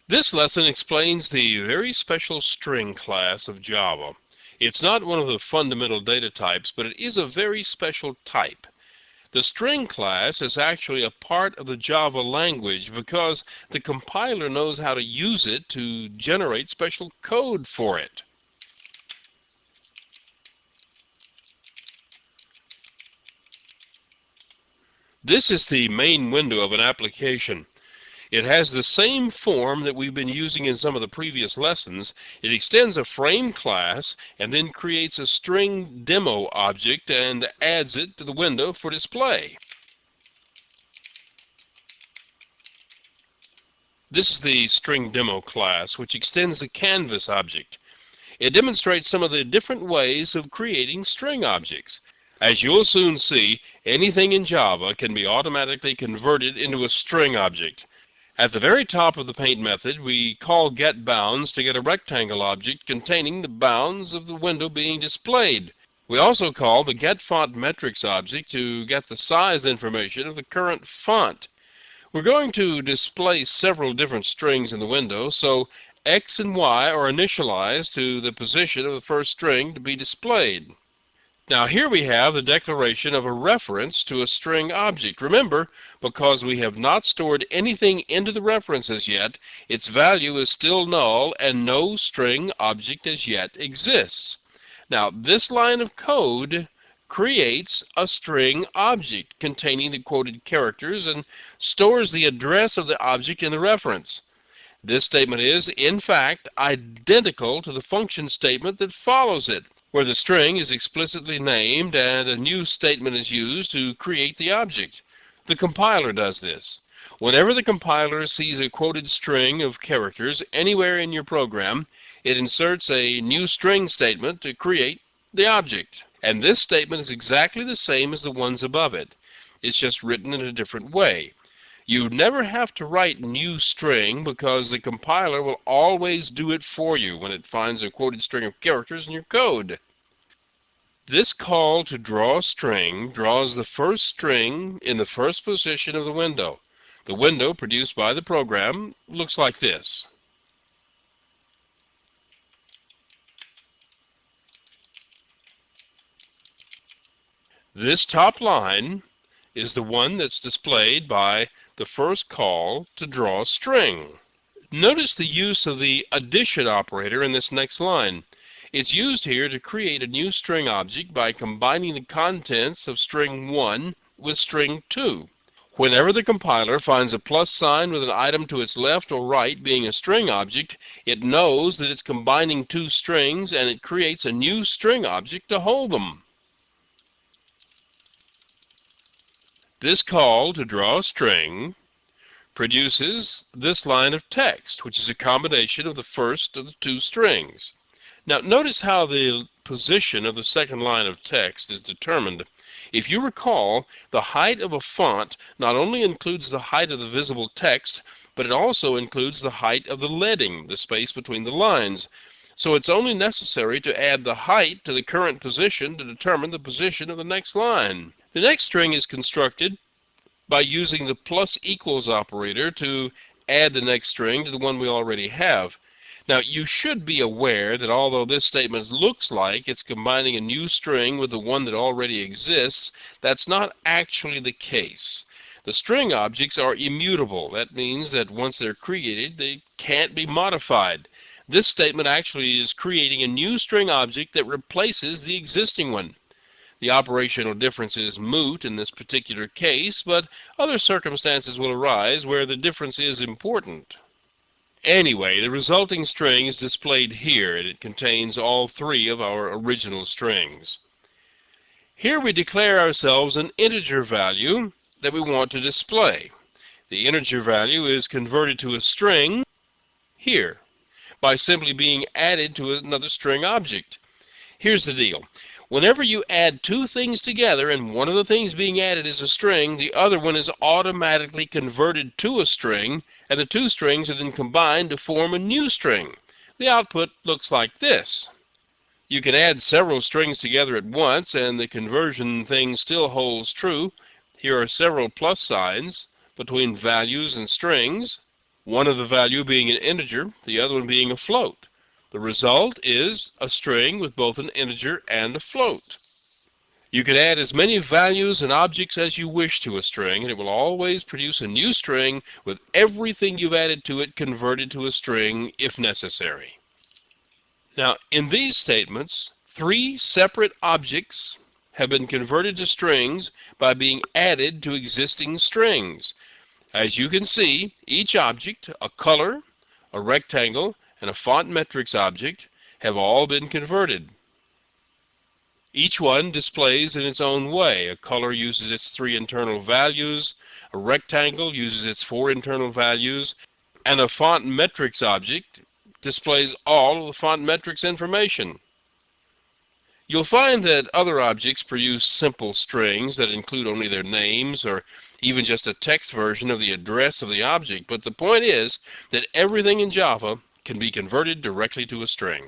This lesson explains the very special string class of Java. It's not one of the fundamental data types, but it is a very special type. The string class is actually a part of the Java language because the compiler knows how to use it to generate special code for it. This is the main window of an application. It has the same form that we've been using in some of the previous lessons. It extends a frame class and then creates a string demo object and adds it to the window for display. This is the string demo class, which extends the canvas object. It demonstrates some of the different ways of creating string objects. As you'll soon see, anything in Java can be automatically converted into a string object. At the very top of the paint method, we call getBounds to get a rectangle object containing the bounds of the window being displayed. We also call the getFontMetrics object to get the size information of the current font. We're going to display several different strings in the window, so X and Y are initialized to the position of the first string to be displayed. Now here we have the declaration of a reference to a string object. Remember, because we have not stored anything into the references yet, its value is still null and no string object as yet exists. Now this line of code creates a string object containing the quoted characters and stores the address of the object in the reference. This statement is, in fact, identical to the function statement that follows it, where the string is explicitly named and a new statement is used to create the object. The compiler does this. Whenever the compiler sees a quoted string of characters anywhere in your program, it inserts a new string statement to create the object. And this statement is exactly the same as the ones above it. It's just written in a different way. You never have to write new string because the compiler will always do it for you when it finds a quoted string of characters in your code. This call to draw string draws the first string in the first position of the window. The window produced by the program looks like this. This top line is the one that's displayed by the first call to draw string. Notice the use of the addition operator in this next line. It's used here to create a new string object by combining the contents of string 1 with string 2. Whenever the compiler finds a plus sign with an item to its left or right being a string object, it knows that it's combining two strings and it creates a new string object to hold them. This call to draw a string produces this line of text, which is a combination of the first of the two strings. Now, notice how the position of the second line of text is determined. If you recall, the height of a font not only includes the height of the visible text, but it also includes the height of the leading, the space between the lines. So it's only necessary to add the height to the current position to determine the position of the next line. The next string is constructed by using the plus equals operator to add the next string to the one we already have. Now, you should be aware that although this statement looks like it's combining a new string with the one that already exists, that's not actually the case. The string objects are immutable. That means that once they're created, they can't be modified. This statement actually is creating a new string object that replaces the existing one. The operational difference is moot in this particular case, but other circumstances will arise where the difference is important. Anyway, the resulting string is displayed here, and it contains all three of our original strings. Here we declare ourselves an integer value that we want to display. The integer value is converted to a string here by simply being added to another string object. Here's the deal. Whenever you add two things together and one of the things being added is a string, the other one is automatically converted to a string, and the two strings are then combined to form a new string. The output looks like this. You can add several strings together at once, and the conversion thing still holds true. Here are several plus signs between values and strings. one of the value being an integer, the other one being a float. The result is a string with both an integer and a float. You can add as many values and objects as you wish to a string, and it will always produce a new string with everything you've added to it converted to a string if necessary. Now, in these statements, 3 separate objects have been converted to strings by being added to existing strings. As you can see, each object, a color, a rectangle, and a font metrics object, have all been converted. Each one displays in its own way. A color uses its 3 internal values, a rectangle uses its 4 internal values, and a font metrics object displays all of the font metrics information. You'll find that other objects produce simple strings that include only their names or even just a text version of the address of the object, but the point is that everything in Java can be converted directly to a string.